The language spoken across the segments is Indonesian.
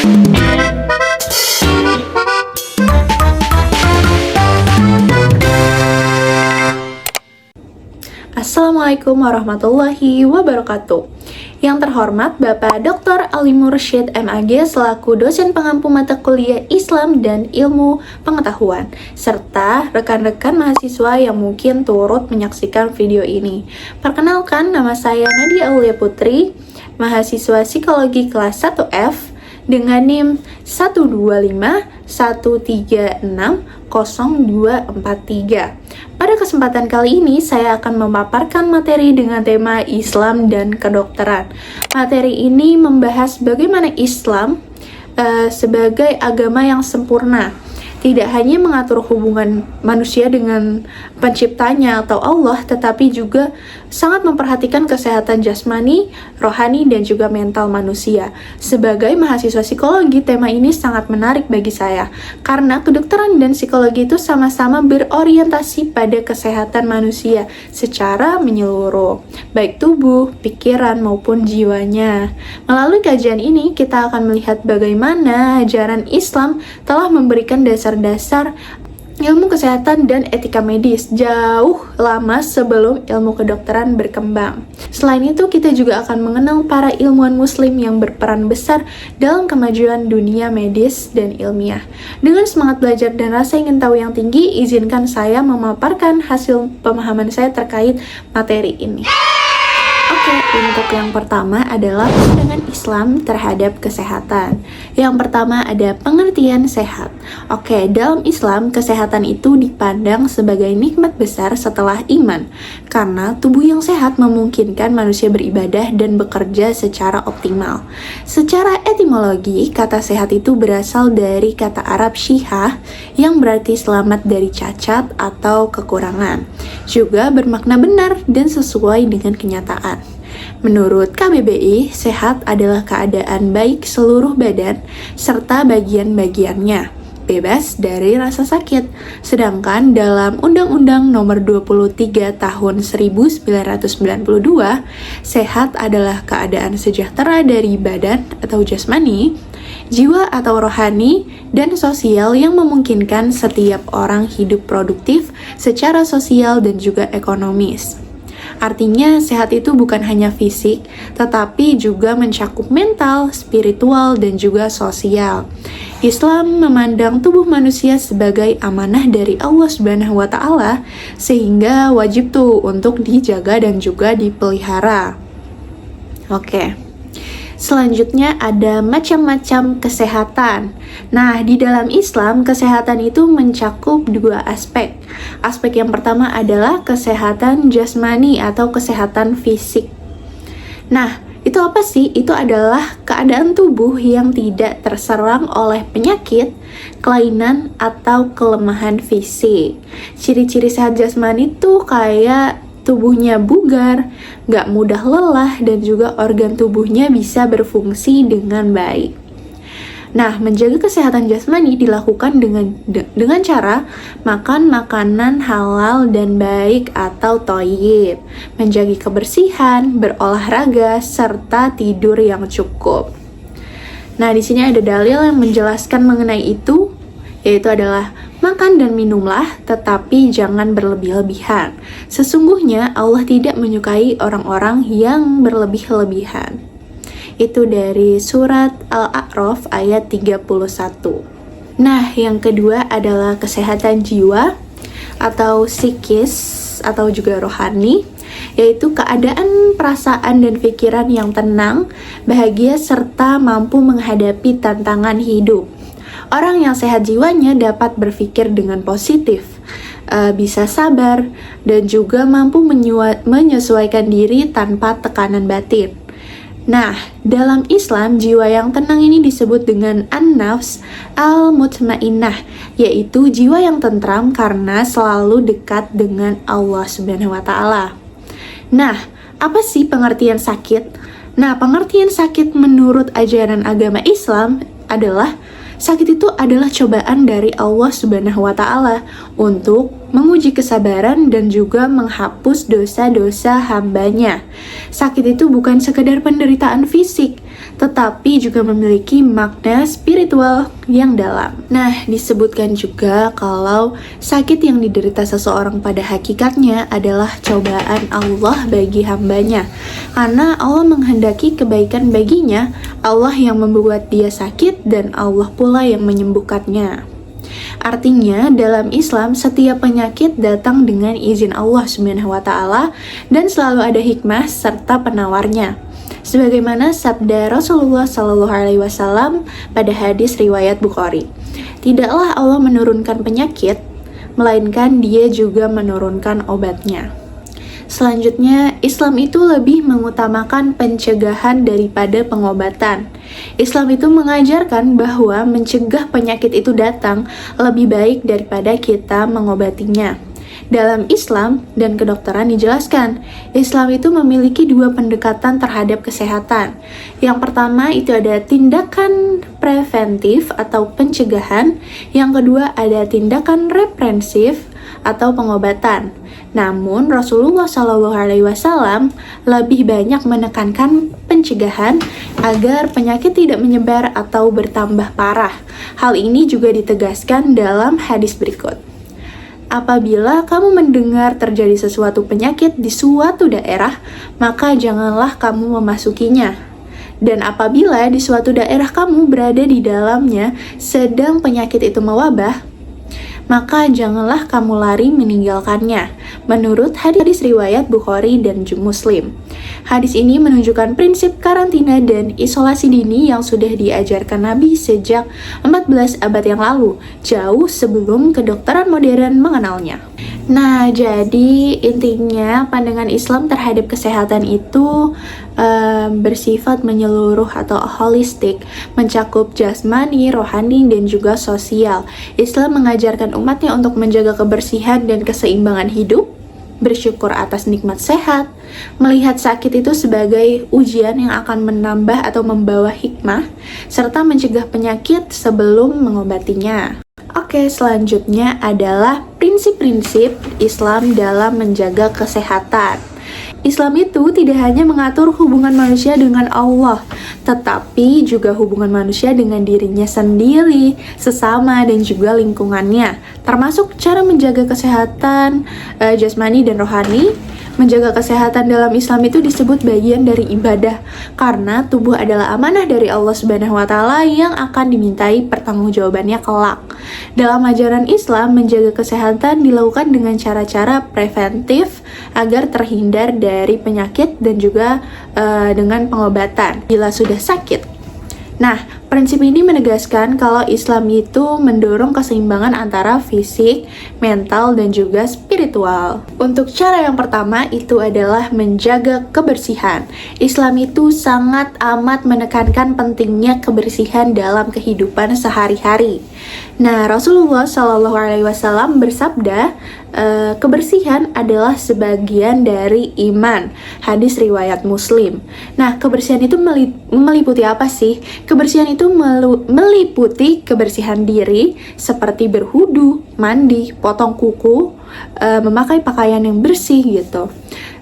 Assalamualaikum warahmatullahi wabarakatuh. Yang terhormat Bapak Dr. Ali Mursyid MAG selaku dosen pengampu mata kuliah Islam dan Ilmu Pengetahuan, serta rekan-rekan mahasiswa yang mungkin turut menyaksikan video ini. Perkenalkan, nama saya Nadia Aulia Putri, mahasiswa psikologi kelas 1F dengan NIM 12513600243. Pada kesempatan kali ini, saya akan memaparkan materi dengan tema Islam dan kedokteran. Materi ini membahas bagaimana Islam sebagai agama yang sempurna, tidak hanya mengatur hubungan manusia dengan penciptanya atau Allah, tetapi juga sangat memperhatikan kesehatan jasmani, rohani, dan juga mental manusia. Sebagai mahasiswa psikologi, tema ini sangat menarik bagi saya, karena kedokteran dan psikologi itu sama-sama berorientasi pada kesehatan manusia secara menyeluruh, baik tubuh, pikiran, maupun jiwanya. Melalui kajian ini, kita akan melihat bagaimana ajaran Islam telah memberikan dasar-dasar ilmu kesehatan dan etika medis jauh lama sebelum ilmu kedokteran berkembang. Selain itu, kita juga akan mengenal para ilmuwan muslim yang berperan besar dalam kemajuan dunia medis dan ilmiah. Dengan semangat belajar dan rasa ingin tahu yang tinggi, izinkan saya memaparkan hasil pemahaman saya terkait materi ini. Oke, untuk yang pertama adalah pandangan Islam terhadap kesehatan. Yang pertama ada pengertian sehat. Oke, dalam Islam, kesehatan itu dipandang sebagai nikmat besar setelah iman, karena tubuh yang sehat memungkinkan manusia beribadah dan bekerja secara optimal. Secara etimologi, kata sehat itu berasal dari kata Arab syihah yang berarti selamat dari cacat atau kekurangan. Juga bermakna benar dan sesuai dengan kenyataan. Menurut KBBI, sehat adalah keadaan baik seluruh badan serta bagian-bagiannya, bebas dari rasa sakit. Sedangkan dalam Undang-Undang Nomor 23 Tahun 1992, sehat adalah keadaan sejahtera dari badan atau jasmani, jiwa atau rohani, dan sosial yang memungkinkan setiap orang hidup produktif secara sosial dan juga ekonomis. Artinya, sehat itu bukan hanya fisik, tetapi juga mencakup mental, spiritual, dan juga sosial. Islam memandang tubuh manusia sebagai amanah dari Allah Subhanahu wa Ta'ala, sehingga wajib tuh untuk dijaga dan juga dipelihara. Oke. Selanjutnya ada macam-macam kesehatan. Nah, di dalam Islam, kesehatan itu mencakup dua aspek. Aspek yang pertama adalah kesehatan jasmani atau kesehatan fisik. Nah, itu apa sih? Itu adalah keadaan tubuh yang tidak terserang oleh penyakit, kelainan, atau kelemahan fisik. Ciri-ciri sehat jasmani tuh kayak tubuhnya bugar, gak mudah lelah, dan juga organ tubuhnya bisa berfungsi dengan baik. Nah, menjaga kesehatan jasmani dilakukan dengan cara makan makanan halal dan baik atau thayyib, menjaga kebersihan, berolahraga, serta tidur yang cukup. Nah, di sini ada dalil yang menjelaskan mengenai itu, yaitu adalah makan dan minumlah, tetapi jangan berlebih-lebihan. Sesungguhnya Allah tidak menyukai orang-orang yang berlebih-lebihan. Itu dari surat Al-A'raf ayat 31. Nah, yang kedua adalah kesehatan jiwa atau psikis atau juga rohani, yaitu keadaan perasaan dan pikiran yang tenang, bahagia, serta mampu menghadapi tantangan hidup. Orang yang sehat jiwanya dapat berpikir dengan positif, bisa sabar, dan juga mampu menyesuaikan diri tanpa tekanan batin. Nah, dalam Islam, jiwa yang tenang ini disebut dengan an-nafs al-mutmainnah, yaitu jiwa yang tentram karena selalu dekat dengan Allah Subhanahu wa Ta'ala. Nah, apa sih pengertian sakit? Nah, pengertian sakit menurut ajaran agama Islam adalah sakit itu adalah cobaan dari Allah Subhanahu wa Ta'ala untuk menguji kesabaran dan juga menghapus dosa-dosa hambanya. Sakit itu bukan sekedar penderitaan fisik, tetapi juga memiliki makna spiritual yang dalam. Nah, disebutkan juga kalau sakit yang diderita seseorang pada hakikatnya adalah cobaan Allah bagi hambanya. Karena Allah menghendaki kebaikan baginya, Allah yang membuat dia sakit dan Allah pula yang menyembuhkannya. Artinya, dalam Islam, setiap penyakit datang dengan izin Allah SWT dan selalu ada hikmah serta penawarnya. Sebagaimana sabda Rasulullah SAW pada hadis riwayat Bukhari, tidaklah Allah menurunkan penyakit, melainkan Dia juga menurunkan obatnya. Selanjutnya, Islam itu lebih mengutamakan pencegahan daripada pengobatan. Islam itu mengajarkan bahwa mencegah penyakit itu datang lebih baik daripada kita mengobatinya. Dalam Islam dan kedokteran dijelaskan, Islam itu memiliki dua pendekatan terhadap kesehatan. Yang pertama itu ada tindakan preventif atau pencegahan, yang kedua ada tindakan reprensif atau pengobatan. Namun Rasulullah SAW lebih banyak menekankan pencegahan agar penyakit tidak menyebar atau bertambah parah. Hal ini juga ditegaskan dalam hadis berikut. Apabila kamu mendengar terjadi sesuatu penyakit di suatu daerah, maka janganlah kamu memasukinya. Dan apabila di suatu daerah kamu berada di dalamnya sedang penyakit itu mewabah, maka janganlah kamu lari meninggalkannya. Menurut hadis riwayat Bukhari dan Muslim. Hadis ini menunjukkan prinsip karantina dan isolasi dini yang sudah diajarkan Nabi sejak 14 abad yang lalu, jauh sebelum kedokteran modern mengenalnya. Nah, jadi intinya pandangan Islam terhadap kesehatan itu bersifat menyeluruh atau holistik, mencakup jasmani, rohani, dan juga sosial. Islam mengajarkan umatnya untuk menjaga kebersihan dan keseimbangan hidup, bersyukur atas nikmat sehat, melihat sakit itu sebagai ujian yang akan menambah atau membawa hikmah, serta mencegah penyakit sebelum mengobatinya. Oke, selanjutnya adalah prinsip-prinsip Islam dalam menjaga kesehatan. Islam itu tidak hanya mengatur hubungan manusia dengan Allah, tetapi juga hubungan manusia dengan dirinya sendiri, sesama, dan juga lingkungannya, termasuk cara menjaga kesehatan jasmani dan rohani. Menjaga kesehatan dalam Islam itu disebut bagian dari ibadah, karena tubuh adalah amanah dari Allah SWT yang akan dimintai pertanggungjawabannya kelak. Dalam ajaran Islam, menjaga kesehatan dilakukan dengan cara-cara preventif agar terhindar dari penyakit dan juga dengan pengobatan bila sudah sakit. Nah, prinsip ini menegaskan kalau Islam itu mendorong keseimbangan antara fisik, mental, dan juga spiritual. Untuk cara yang pertama itu adalah menjaga kebersihan. Islam itu sangat amat menekankan pentingnya kebersihan dalam kehidupan sehari-hari. Nah, Rasulullah SAW bersabda, kebersihan adalah sebagian dari iman. Hadis riwayat Muslim. Nah, kebersihan itu meliputi apa sih? Kebersihan itu meliputi kebersihan diri seperti berwudu, mandi, potong kuku, memakai pakaian yang bersih gitu.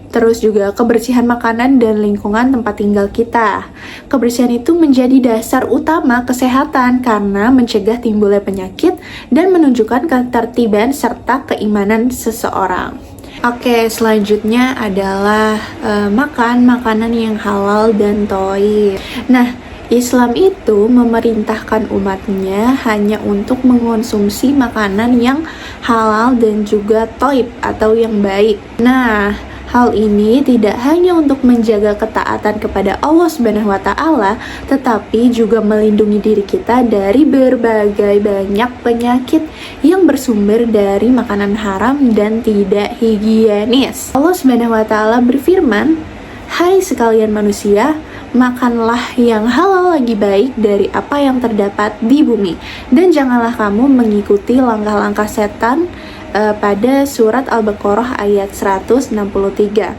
Terus juga kebersihan makanan dan lingkungan tempat tinggal kita. Kebersihan itu menjadi dasar utama kesehatan karena mencegah timbulnya penyakit dan menunjukkan ketertiban serta keimanan seseorang. Oke, selanjutnya adalah makan makanan yang halal dan thayyib. Nah, Islam itu memerintahkan umatnya hanya untuk mengonsumsi makanan yang halal dan juga thayyib atau yang baik. Nah, hal ini tidak hanya untuk menjaga ketaatan kepada Allah SWT, tetapi juga melindungi diri kita dari berbagai banyak penyakit yang bersumber dari makanan haram dan tidak higienis. Allah SWT berfirman, "Hai sekalian manusia, makanlah yang halal lagi baik dari apa yang terdapat di bumi, dan janganlah kamu mengikuti langkah-langkah setan." Pada surat Al-Baqarah ayat 163.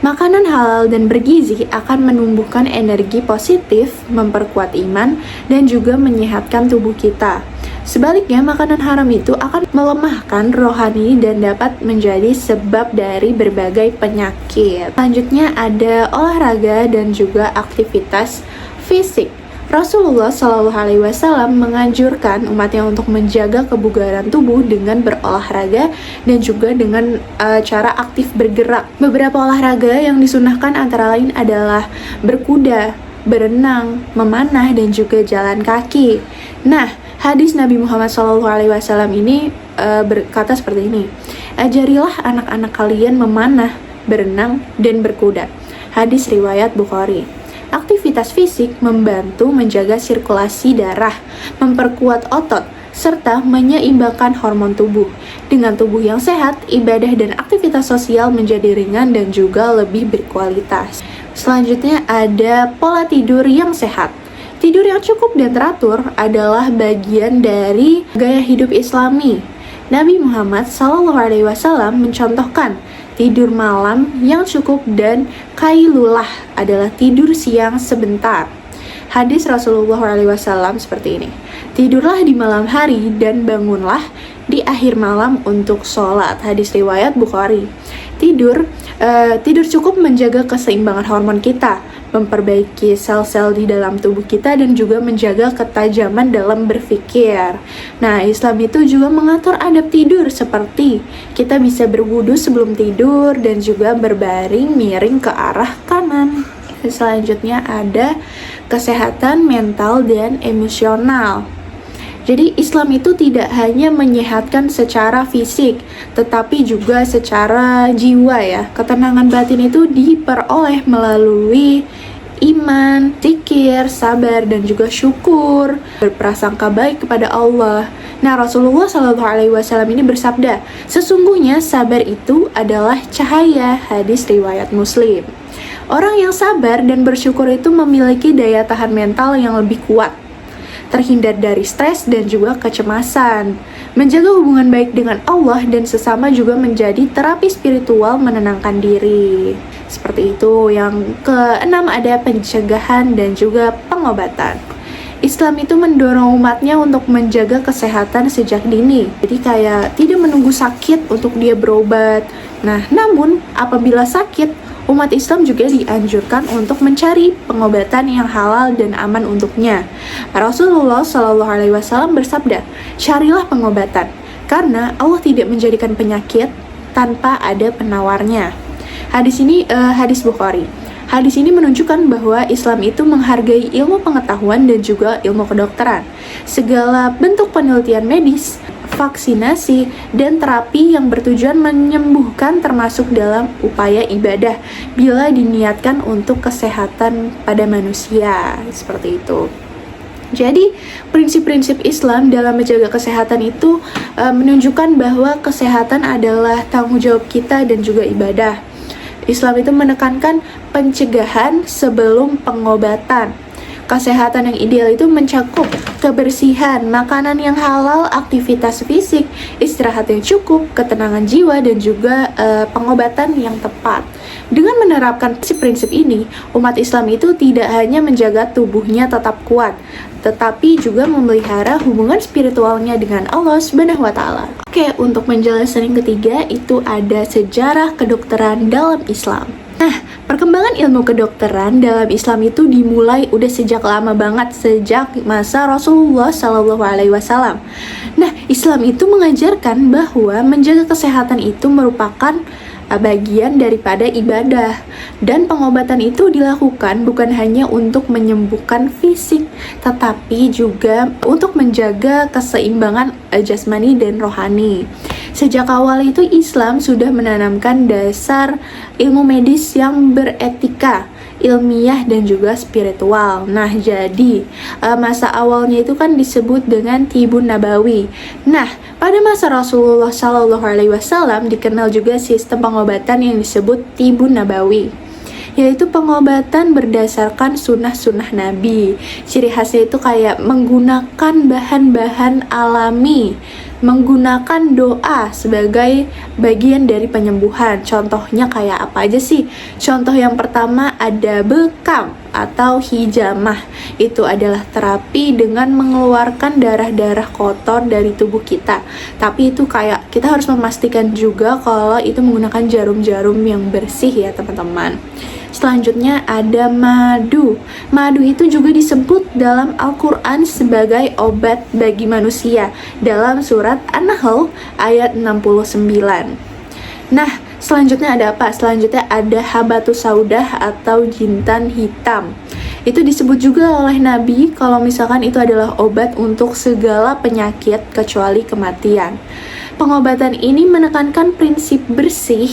Makanan halal dan bergizi akan menumbuhkan energi positif, memperkuat iman, dan juga menyehatkan tubuh kita. Sebaliknya, makanan haram itu akan melemahkan rohani dan dapat menjadi sebab dari berbagai penyakit. Selanjutnya ada olahraga dan juga aktivitas fisik. Rasulullah Shallallahu Alaihi Wasallam menganjurkan umatnya untuk menjaga kebugaran tubuh dengan berolahraga dan juga dengan cara aktif bergerak. Beberapa olahraga yang disunahkan antara lain adalah berkuda, berenang, memanah, dan juga jalan kaki. Nah, hadis Nabi Muhammad SAW ini berkata seperti ini, ajarilah anak-anak kalian memanah, berenang, dan berkuda. Hadis riwayat Bukhari. Aktivitas fisik membantu menjaga sirkulasi darah, memperkuat otot, serta menyeimbangkan hormon tubuh. Dengan tubuh yang sehat, ibadah dan aktivitas sosial menjadi ringan dan juga lebih berkualitas. Selanjutnya ada pola tidur yang sehat. Tidur yang cukup dan teratur adalah bagian dari gaya hidup Islami. Nabi Muhammad SAW mencontohkan tidur malam yang cukup dan qailulah adalah tidur siang sebentar. Hadis Rasulullah SAW seperti ini, tidurlah di malam hari dan bangunlah di akhir malam untuk sholat. Hadis riwayat Bukhari. Tidur cukup menjaga keseimbangan hormon kita, memperbaiki sel-sel di dalam tubuh kita, dan juga menjaga ketajaman dalam berpikir. Nah, Islam itu juga mengatur adab tidur seperti kita bisa berwudu sebelum tidur dan juga berbaring miring ke arah kanan. Selanjutnya ada kesehatan mental dan emosional. Jadi Islam itu tidak hanya menyehatkan secara fisik, tetapi juga secara jiwa ya. Ketenangan batin itu diperoleh melalui iman, zikir, sabar, dan juga syukur, berprasangka baik kepada Allah. Nah, Rasulullah SAW ini bersabda, sesungguhnya sabar itu adalah cahaya. Hadis riwayat Muslim. Orang yang sabar dan bersyukur itu memiliki daya tahan mental yang lebih kuat, terhindar dari stres dan juga kecemasan. Menjaga hubungan baik dengan Allah dan sesama juga menjadi terapi spiritual menenangkan diri. Seperti itu. Yang keenam ada pencegahan dan juga pengobatan. Islam itu mendorong umatnya untuk menjaga kesehatan sejak dini. Jadi kayak tidak menunggu sakit untuk dia berobat. Nah, namun apabila sakit, umat Islam juga dianjurkan untuk mencari pengobatan yang halal dan aman untuknya. Rasulullah SAW bersabda, carilah pengobatan, karena Allah tidak menjadikan penyakit tanpa ada penawarnya. Hadis ini hadis Bukhari. Hadis ini menunjukkan bahwa Islam itu menghargai ilmu pengetahuan dan juga ilmu kedokteran. Segala bentuk penelitian medis, vaksinasi, dan terapi yang bertujuan menyembuhkan termasuk dalam upaya ibadah bila diniatkan untuk kesehatan pada manusia. Seperti itu. Jadi, prinsip-prinsip Islam dalam menjaga kesehatan itu menunjukkan bahwa kesehatan adalah tanggung jawab kita dan juga ibadah. Islam itu menekankan pencegahan sebelum pengobatan. Kesehatan yang ideal itu mencakup kebersihan, makanan yang halal, aktivitas fisik, istirahat yang cukup, ketenangan jiwa, dan juga pengobatan yang tepat. Dengan menerapkan prinsip-prinsip ini, umat Islam itu tidak hanya menjaga tubuhnya tetap kuat, tetapi juga memelihara hubungan spiritualnya dengan Allah Subhanahu wa Ta'ala. Oke, untuk penjelasan yang ketiga itu ada sejarah kedokteran dalam Islam. Nah, perkembangan ilmu kedokteran dalam Islam itu dimulai udah sejak lama banget, sejak masa Rasulullah SAW. Nah, Islam itu mengajarkan bahwa menjaga kesehatan itu merupakan bagian daripada ibadah, dan pengobatan itu dilakukan bukan hanya untuk menyembuhkan fisik, tetapi juga untuk menjaga keseimbangan jasmani dan rohani. Sejak awal itu Islam sudah menanamkan dasar ilmu medis yang beretika, ilmiah, dan juga spiritual. Nah, jadi masa awalnya itu kan disebut dengan Tibun Nabawi. Nah, pada masa Rasulullah SAW dikenal juga sistem pengobatan yang disebut Tibun Nabawi, yaitu pengobatan berdasarkan sunnah-sunnah Nabi. Ciri khasnya itu kayak menggunakan bahan-bahan alami, menggunakan doa sebagai bagian dari penyembuhan. Contohnya kayak apa aja sih? Contoh yang pertama ada bekam atau hijamah. Itu adalah terapi dengan mengeluarkan darah-darah kotor dari tubuh kita. Tapi itu kayak kita harus memastikan juga kalau itu menggunakan jarum-jarum yang bersih ya teman-teman. Selanjutnya ada madu. Madu itu juga disebut dalam Al-Quran sebagai obat bagi manusia dalam surat An-Nahl ayat 69. Nah, selanjutnya ada apa? Selanjutnya ada habatus saudah atau jintan hitam. Itu disebut juga oleh Nabi kalau misalkan itu adalah obat untuk segala penyakit kecuali kematian. Pengobatan ini menekankan prinsip bersih,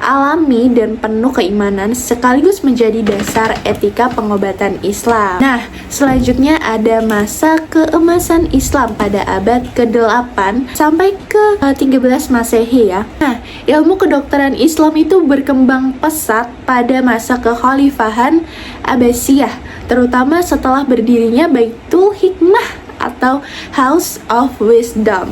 alami, dan penuh keimanan sekaligus menjadi dasar etika pengobatan Islam. Nah, selanjutnya ada masa keemasan Islam pada abad ke-8 sampai ke-13 Masehi ya. Nah, ilmu kedokteran Islam itu berkembang pesat pada masa kekhalifahan Abbasiyah, terutama setelah berdirinya Baitul Hikmah atau House of Wisdom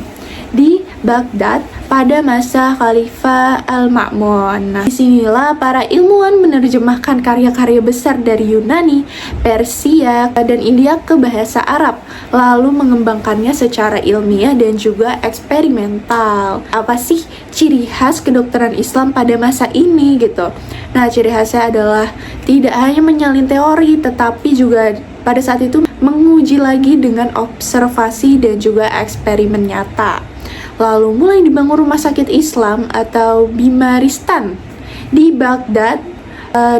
di Baghdad pada masa Khalifah Al-Ma'mun. Nah, disinilah para ilmuwan menerjemahkan karya-karya besar dari Yunani, Persia, dan India ke bahasa Arab, lalu mengembangkannya secara ilmiah dan juga eksperimental. Apa sih ciri khas kedokteran Islam pada masa ini gitu? Nah, ciri khasnya adalah tidak hanya menyalin teori, tetapi juga pada saat itu menguji lagi dengan observasi dan juga eksperimen nyata. Lalu mulai dibangun rumah sakit Islam atau Bimaristan di Baghdad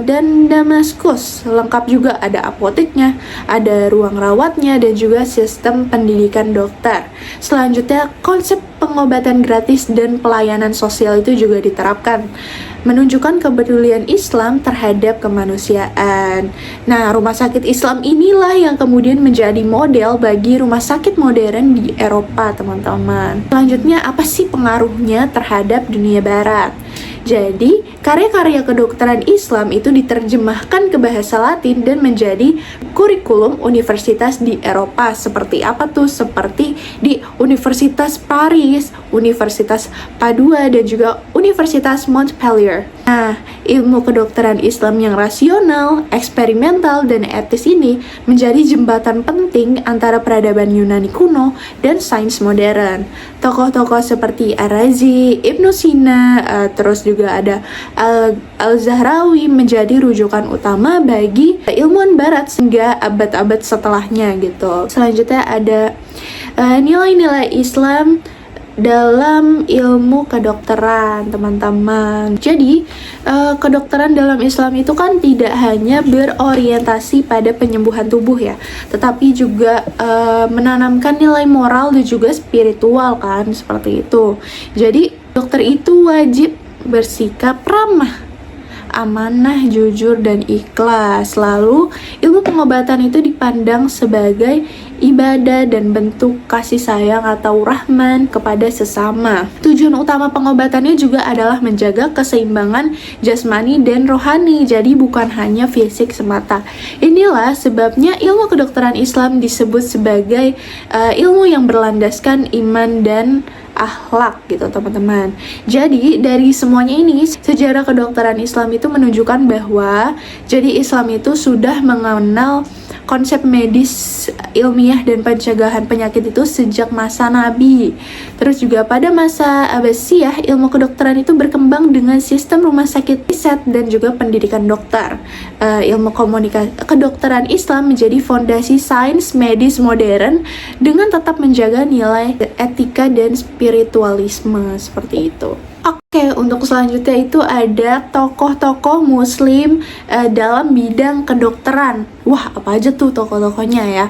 dan Damaskus. Lengkap juga ada apoteknya, ada ruang rawatnya, dan juga sistem pendidikan dokter. Selanjutnya, konsep pengobatan gratis dan pelayanan sosial itu juga diterapkan, menunjukkan kepedulian Islam terhadap kemanusiaan. Nah, rumah sakit Islam inilah yang kemudian menjadi model bagi rumah sakit modern di Eropa, teman-teman. Selanjutnya, apa sih pengaruhnya terhadap dunia barat? Jadi, karya-karya kedokteran Islam itu diterjemahkan ke bahasa Latin dan menjadi kurikulum universitas di Eropa. Seperti apa tuh? Seperti di Universitas Paris, Universitas Padua, dan juga Universitas Montpellier. Nah, ilmu kedokteran Islam yang rasional, eksperimental, dan etis ini menjadi jembatan penting antara peradaban Yunani kuno dan sains modern. Tokoh-tokoh seperti Ar-Razi, Ibnu Sina, terus juga ada Al-Zahrawi menjadi rujukan utama bagi ilmuwan barat hingga abad-abad setelahnya gitu. Selanjutnya ada nilai-nilai Islam dalam ilmu kedokteran, teman-teman. Jadi, kedokteran dalam Islam itu kan tidak hanya berorientasi pada penyembuhan tubuh ya, tetapi juga menanamkan nilai moral dan juga spiritual kan, seperti itu. Jadi, dokter itu wajib bersikap ramah, amanah, jujur, dan ikhlas. Lalu, ilmu pengobatan itu dipandang sebagai ibadah dan bentuk kasih sayang atau rahman kepada sesama. Tujuan utama pengobatannya juga adalah menjaga keseimbangan jasmani dan rohani, jadi bukan hanya fisik semata. Inilah sebabnya ilmu kedokteran Islam disebut sebagai ilmu yang berlandaskan iman dan akhlak gitu, teman-teman. Jadi dari semuanya ini, sejarah kedokteran Islam itu menunjukkan bahwa jadi Islam itu sudah mengenal konsep medis ilmiah dan pencegahan penyakit itu sejak masa Nabi. Terus juga pada masa Abbasiyah, ilmu kedokteran itu berkembang dengan sistem rumah sakit riset dan juga pendidikan dokter. Ilmu kedokteran Islam menjadi fondasi sains medis modern dengan tetap menjaga nilai etika dan spiritualisme, seperti itu. Oke, untuk selanjutnya itu ada tokoh-tokoh muslim dalam bidang kedokteran. Wah, apa aja tuh tokoh-tokohnya ya?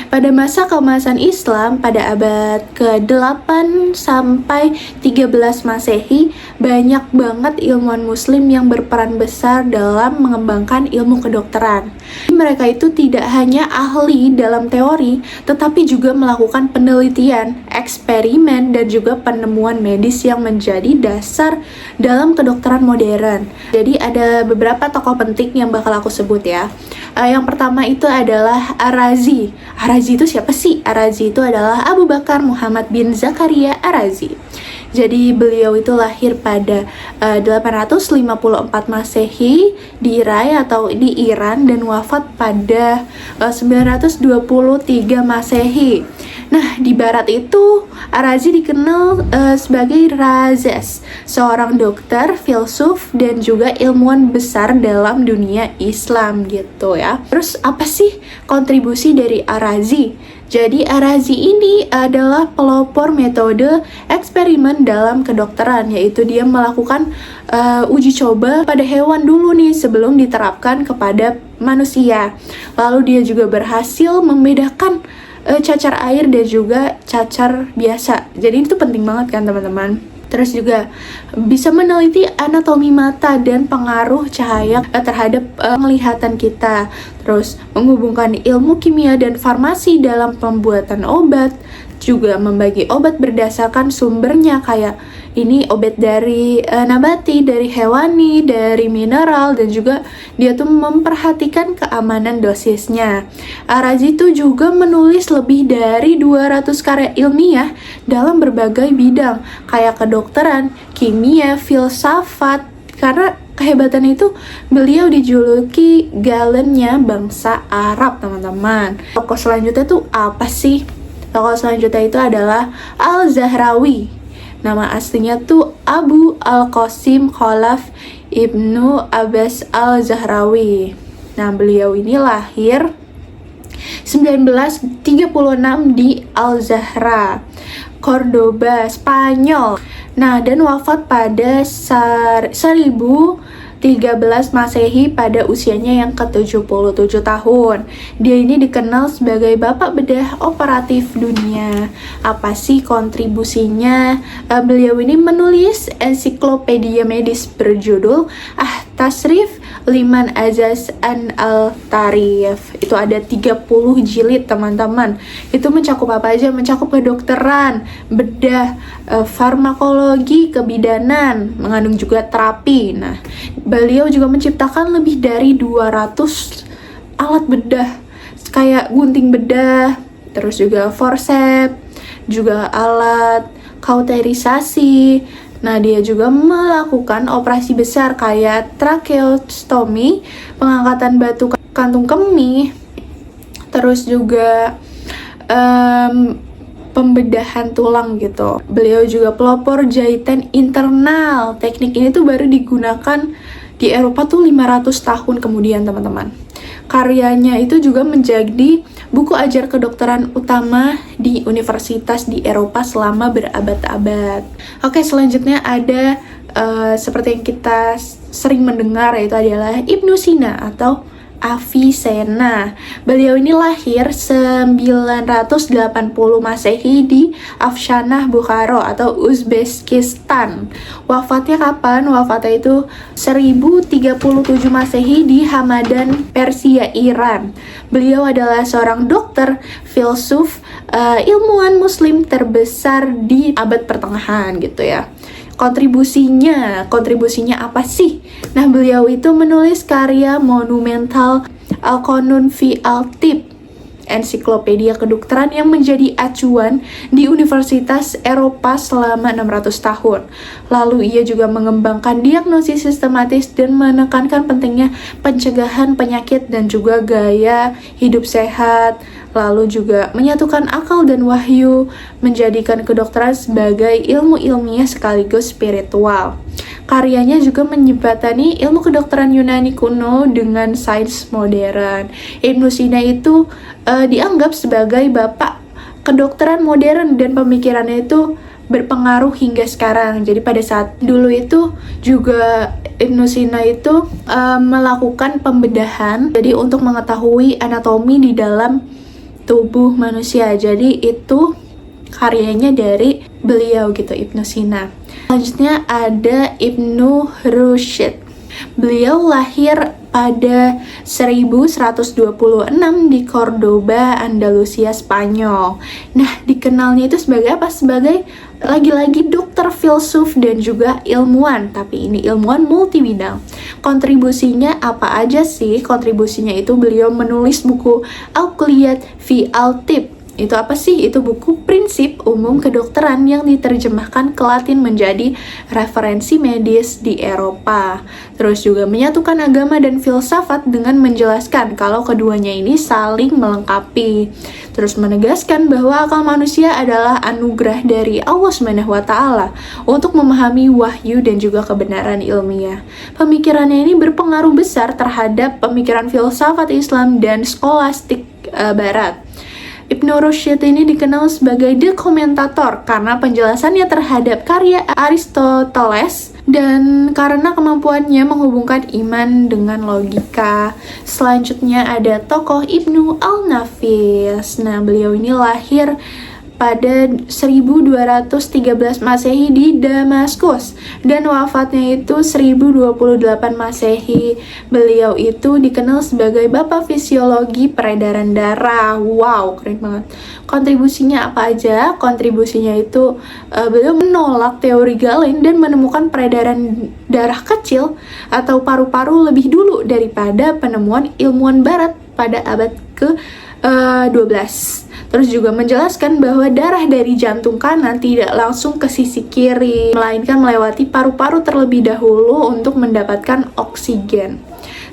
Pada masa keemasan Islam pada abad ke-8 sampai 13 Masehi, banyak banget ilmuwan muslim yang berperan besar dalam mengembangkan ilmu kedokteran. Mereka itu tidak hanya ahli dalam teori, tetapi juga melakukan penelitian, eksperimen, dan juga penemuan medis yang menjadi dasar dalam kedokteran modern. Jadi ada beberapa tokoh penting yang bakal aku sebut ya. Yang pertama itu adalah Ar-Razi. Ar-Razi itu siapa sih? Ar-Razi itu adalah Abu Bakar Muhammad bin Zakaria Ar-Razi. Jadi beliau itu lahir pada 854 Masehi di Iran dan wafat pada 923 Masehi. Nah, di barat itu Ar-Razi dikenal sebagai Razes, seorang dokter, filsuf, dan juga ilmuwan besar dalam dunia Islam gitu ya. Terus apa sih kontribusi dari Ar-Razi? Jadi Ar-Razi ini adalah pelopor metode eksperimen dalam kedokteran, yaitu dia melakukan uji coba pada hewan dulu nih sebelum diterapkan kepada manusia. Lalu dia juga berhasil membedakan cacar air dan juga cacar biasa. Jadi itu penting banget kan teman-teman. Terus juga bisa meneliti anatomi mata dan pengaruh cahaya terhadap penglihatan kita. Terus menghubungkan ilmu kimia dan farmasi dalam pembuatan obat. Juga membagi obat berdasarkan sumbernya, kayak ini obat dari nabati, dari hewani, dari mineral, dan juga dia tuh memperhatikan keamanan dosisnya. Ar-Razi tuh juga menulis lebih dari 200 karya ilmiah dalam berbagai bidang kayak kedokteran, kimia, filsafat. Karena kehebatan itu, beliau dijuluki galennya bangsa Arab, teman-teman. Tokoh selanjutnya tuh apa sih? Tokoh selanjutnya itu adalah Al-Zahrawi. Nama aslinya tuh Abu Al-Qasim Khalaf Ibnu Abbas Al-Zahrawi. Nah, beliau ini lahir 1936 di Al-Zahra, Cordoba, Spanyol. Nah, dan wafat pada 1013 Masehi pada usianya yang ke-77 tahun. Dia ini dikenal sebagai bapak bedah operatif dunia. Apa sih kontribusinya? Beliau ini menulis ensiklopedia medis berjudul Tasrif Liman Azaz an al-Tarif. Itu ada 30 jilid, teman-teman. Itu mencakup apa aja? Mencakup kedokteran, bedah, farmakologi, kebidanan, mengandung juga terapi. Nah, beliau juga menciptakan lebih dari 200 alat bedah, kayak gunting bedah, terus juga forceps, juga alat kauterisasi. Nah, dia juga melakukan operasi besar kayak tracheostomy, pengangkatan batu kantung kemih, terus juga pembedahan tulang gitu. Beliau juga pelopor jahitan internal. Teknik ini tuh baru digunakan di Eropa tuh 500 tahun kemudian, teman-teman. Karyanya itu juga menjadi buku ajar kedokteran utama di universitas di Eropa selama berabad-abad. Oke, selanjutnya ada seperti yang kita sering mendengar, yaitu adalah Ibnu Sina atau Avicenna. Beliau ini lahir 980 Masehi di Afshanah, Bukhara atau Uzbekistan. Wafatnya kapan? Wafatnya itu 1037 Masehi di Hamadan, Persia, Iran. Beliau adalah seorang dokter, filsuf, ilmuwan muslim terbesar di abad pertengahan gitu ya. Kontribusinya apa sih? Nah, beliau itu menulis karya monumental Al-Qanun fi Al-Tib, ensiklopedia kedokteran yang menjadi acuan di Universitas Eropa selama 600 tahun. Lalu ia juga mengembangkan diagnosis sistematis dan menekankan pentingnya pencegahan penyakit dan juga gaya hidup sehat. Lalu juga menyatukan akal dan wahyu, menjadikan kedokteran sebagai ilmu ilmiah sekaligus spiritual. Karyanya juga menjembatani ilmu kedokteran Yunani kuno dengan sains modern. Ibnu Sina itu dianggap sebagai bapak kedokteran modern dan pemikirannya itu berpengaruh hingga sekarang. Jadi pada saat dulu itu juga Ibnu Sina itu melakukan pembedahan, jadi untuk mengetahui anatomi di dalam tubuh manusia. Jadi itu karyanya dari beliau gitu, Ibnu Sina. Selanjutnya ada Ibnu Rushd. Beliau lahir pada 1126 di Cordoba, Andalusia, Spanyol. Nah, dikenalnya itu sebagai apa? Sebagai lagi-lagi dokter, filsuf, dan juga ilmuwan. Tapi ini ilmuwan multi bidang. Kontribusinya apa aja sih? Kontribusinya itu beliau menulis buku Al-Kulliyat fi Al-Tib. Itu apa sih? Itu buku Prinsip Umum Kedokteran yang diterjemahkan ke Latin menjadi referensi medis di Eropa. Terus juga menyatukan agama dan filsafat dengan menjelaskan kalau keduanya ini saling melengkapi. Terus menegaskan bahwa akal manusia adalah anugerah dari Allah SWT untuk memahami wahyu dan juga kebenaran ilmiah. Pemikirannya ini berpengaruh besar terhadap pemikiran filsafat Islam dan skolastik Barat. Ibnu Rushd ini dikenal sebagai The Commentator karena penjelasannya terhadap karya Aristoteles dan karena kemampuannya menghubungkan iman dengan logika. Selanjutnya ada tokoh Ibnu Al-Nafis. Nah, beliau ini lahir pada 1213 Masehi di Damaskus dan wafatnya itu 1028 Masehi. Beliau itu dikenal sebagai bapak fisiologi peredaran darah. Wow, keren banget. Kontribusinya apa aja? Kontribusinya itu beliau menolak teori Galen dan menemukan peredaran darah kecil atau paru-paru lebih dulu daripada penemuan ilmuwan barat pada abad ke-12. Terus juga menjelaskan bahwa darah dari jantung kanan tidak langsung ke sisi kiri, melainkan melewati paru-paru terlebih dahulu untuk mendapatkan oksigen.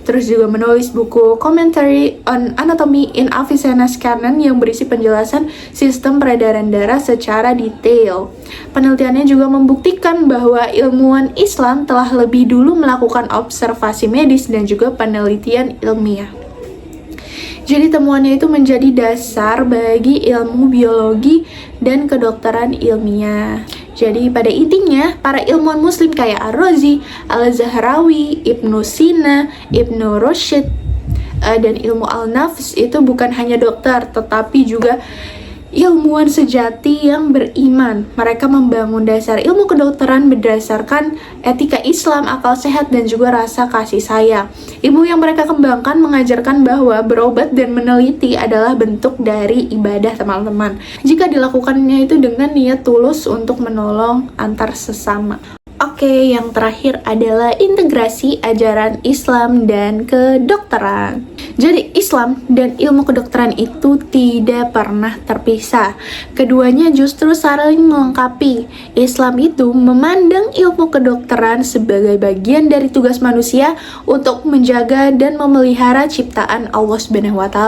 Terus juga menulis buku Commentary on Anatomy in Avicenna's Canon yang berisi penjelasan sistem peredaran darah secara detail. Penelitiannya juga membuktikan bahwa ilmuwan Islam telah lebih dulu melakukan observasi medis dan juga penelitian ilmiah. Jadi temuannya itu menjadi dasar bagi ilmu biologi dan kedokteran ilmiah. Jadi pada intinya, para ilmuwan muslim kayak Ar-Razi, Al-Zahrawi, Ibnu Sina, Ibnu Rushd, dan ilmu Al-Nafs itu bukan hanya dokter, tetapi juga ilmuwan sejati yang beriman. Mereka membangun dasar ilmu kedokteran berdasarkan etika Islam, akal sehat, dan juga rasa kasih sayang. Ilmu yang mereka kembangkan mengajarkan bahwa berobat dan meneliti adalah bentuk dari ibadah, teman-teman. Jika dilakukannya itu dengan niat tulus untuk menolong antar sesama. Oke, yang terakhir adalah integrasi ajaran Islam dan kedokteran. Jadi Islam dan ilmu kedokteran itu tidak pernah terpisah. Keduanya justru saling melengkapi. Islam itu memandang ilmu kedokteran sebagai bagian dari tugas manusia untuk menjaga dan memelihara ciptaan Allah SWT.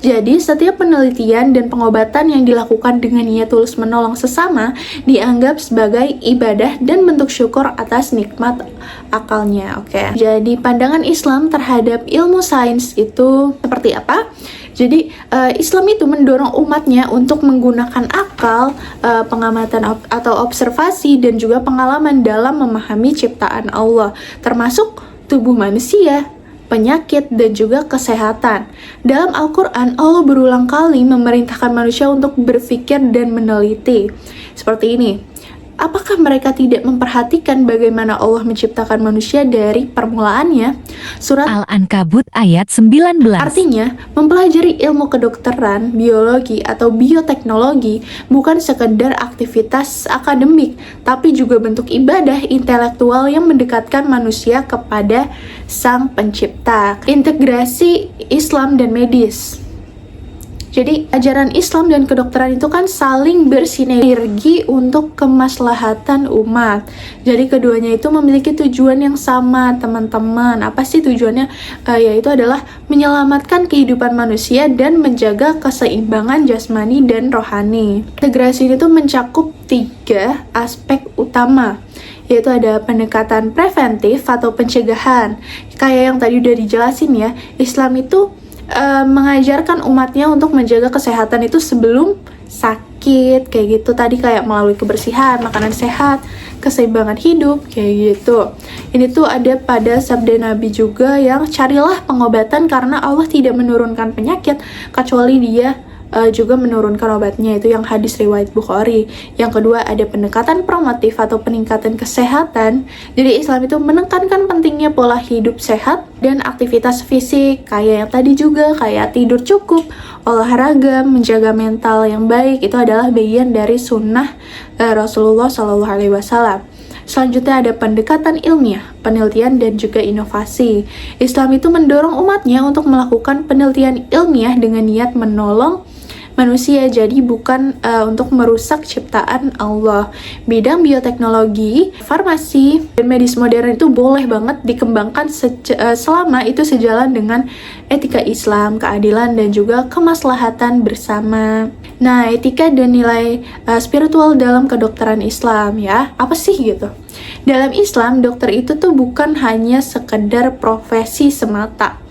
Jadi setiap penelitian dan pengobatan yang dilakukan dengan niat tulus menolong sesama dianggap sebagai ibadah dan bentuk syukur atas nikmat akalnya. Oke. Jadi pandangan Islam terhadap ilmu sains itu seperti apa? Jadi Islam itu mendorong umatnya untuk menggunakan akal, pengamatan atau observasi dan juga pengalaman dalam memahami ciptaan Allah, termasuk tubuh manusia, penyakit, dan juga kesehatan. Dalam Al-Quran, Allah berulang kali memerintahkan manusia untuk berpikir dan meneliti. Seperti ini. Apakah mereka tidak memperhatikan bagaimana Allah menciptakan manusia dari permulaannya? Surat Al-Ankabut ayat 19. Artinya, mempelajari ilmu kedokteran, biologi, atau bioteknologi bukan sekedar aktivitas akademik, tapi juga bentuk ibadah intelektual yang mendekatkan manusia kepada Sang Pencipta. Integrasi Islam dan medis. Jadi ajaran Islam dan kedokteran itu kan saling bersinergi untuk kemaslahatan umat. Jadi keduanya itu memiliki tujuan yang sama, teman-teman. Apa sih tujuannya? Yaitu adalah menyelamatkan kehidupan manusia dan menjaga keseimbangan jasmani dan rohani. Integrasi itu mencakup 3 aspek utama, yaitu ada pendekatan preventif atau pencegahan. Kayak yang tadi udah dijelasin ya, Islam itu mengajarkan umatnya untuk menjaga kesehatan itu sebelum sakit, kayak gitu. Tadi kayak melalui kebersihan, makanan sehat, keseimbangan hidup, kayak gitu. Ini tuh ada pada sabda Nabi juga yang carilah pengobatan karena Allah tidak menurunkan penyakit kecuali Dia juga menurunkan obatnya. Itu yang hadis riwayat Bukhari. Yang kedua ada pendekatan promotif atau peningkatan kesehatan. Jadi Islam itu menekankan pentingnya pola hidup sehat dan aktivitas fisik, kayak yang tadi juga, kayak tidur cukup, olahraga, menjaga mental yang baik. Itu adalah bagian dari sunnah Rasulullah SAW. Selanjutnya ada pendekatan ilmiah, penelitian, dan juga inovasi. Islam itu mendorong umatnya untuk melakukan penelitian ilmiah dengan niat menolong manusia, jadi bukan untuk merusak ciptaan Allah. Bidang bioteknologi, farmasi, dan medis modern itu boleh banget dikembangkan selama itu sejalan dengan etika Islam, keadilan, dan juga kemaslahatan bersama. Nah, etika dan nilai spiritual dalam kedokteran Islam ya, apa sih gitu? Dalam Islam, dokter itu tuh bukan hanya sekedar profesi semata.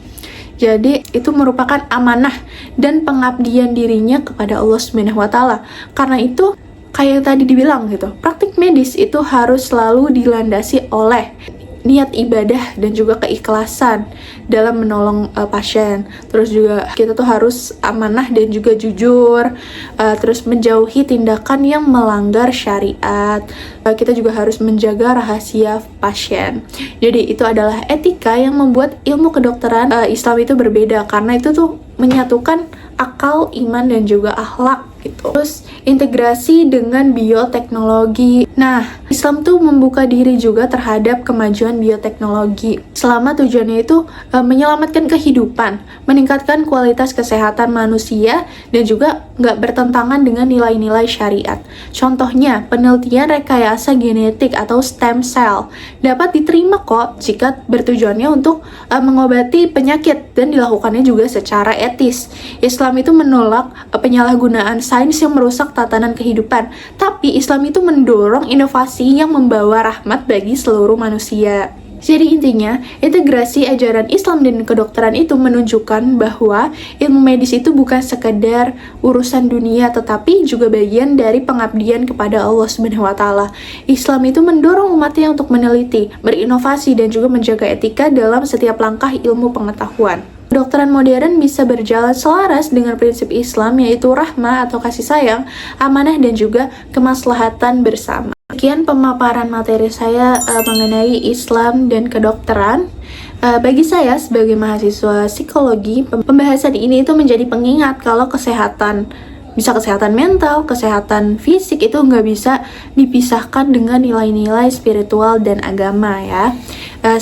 Jadi itu merupakan amanah dan pengabdian dirinya kepada Allah Subhanahu wa taala. Karena itu kayak yang tadi dibilang gitu, praktik medis itu harus selalu dilandasi oleh niat ibadah dan juga keikhlasan dalam menolong pasien. Terus juga kita tuh harus amanah dan juga jujur, terus menjauhi tindakan yang melanggar syariat. Kita juga harus menjaga rahasia pasien. Jadi itu adalah etika yang membuat ilmu kedokteran Islam itu berbeda, karena itu tuh menyatukan akal, iman, dan juga akhlak gitu. Terus integrasi dengan bioteknologi. Nah, Islam tuh membuka diri juga terhadap kemajuan bioteknologi selama tujuannya itu menyelamatkan kehidupan, meningkatkan kualitas kesehatan manusia, dan juga nggak bertentangan dengan nilai-nilai syariat. Contohnya, penelitian rekayasa genetik atau stem cell dapat diterima kok jika bertujuannya untuk mengobati penyakit dan dilakukannya juga secara etis. Islam itu menolak penyalahgunaan sains yang merusak tatanan kehidupan, tapi Islam itu mendorong inovasi yang membawa rahmat bagi seluruh manusia. Jadi intinya, integrasi ajaran Islam dan kedokteran itu menunjukkan bahwa ilmu medis itu bukan sekedar urusan dunia, tetapi juga bagian dari pengabdian kepada Allah Subhanahu wa taala. Islam itu mendorong umatnya untuk meneliti, berinovasi, dan juga menjaga etika dalam setiap langkah ilmu pengetahuan. Kedokteran modern bisa berjalan selaras dengan prinsip Islam, yaitu rahmah atau kasih sayang, amanah, dan juga kemaslahatan bersama. Sekian pemaparan materi saya mengenai Islam dan kedokteran. Bagi saya sebagai mahasiswa psikologi, pembahasan ini itu menjadi pengingat kalau kesehatan, bisa kesehatan mental, kesehatan fisik itu nggak bisa dipisahkan dengan nilai-nilai spiritual dan agama ya.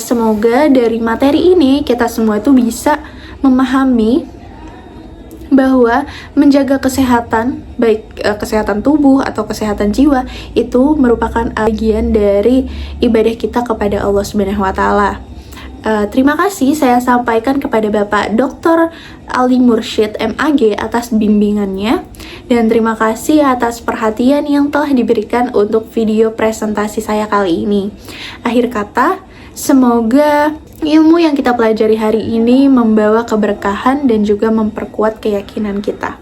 Semoga dari materi ini kita semua itu bisa memahami bahwa menjaga kesehatan, baik kesehatan tubuh atau kesehatan jiwa, itu merupakan bagian dari ibadah kita kepada Allah Subhanahu wa taala. Terima kasih saya sampaikan kepada Bapak Dr. Ali Mursyid MAG atas bimbingannya, dan terima kasih atas perhatian yang telah diberikan untuk video presentasi saya kali ini. Akhir kata, semoga ilmu yang kita pelajari hari ini membawa keberkahan dan juga memperkuat keyakinan kita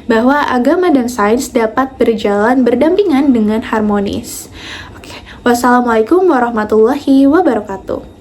bahwa agama dan sains dapat berjalan berdampingan dengan harmonis. Wassalamualaikum warahmatullahi wabarakatuh.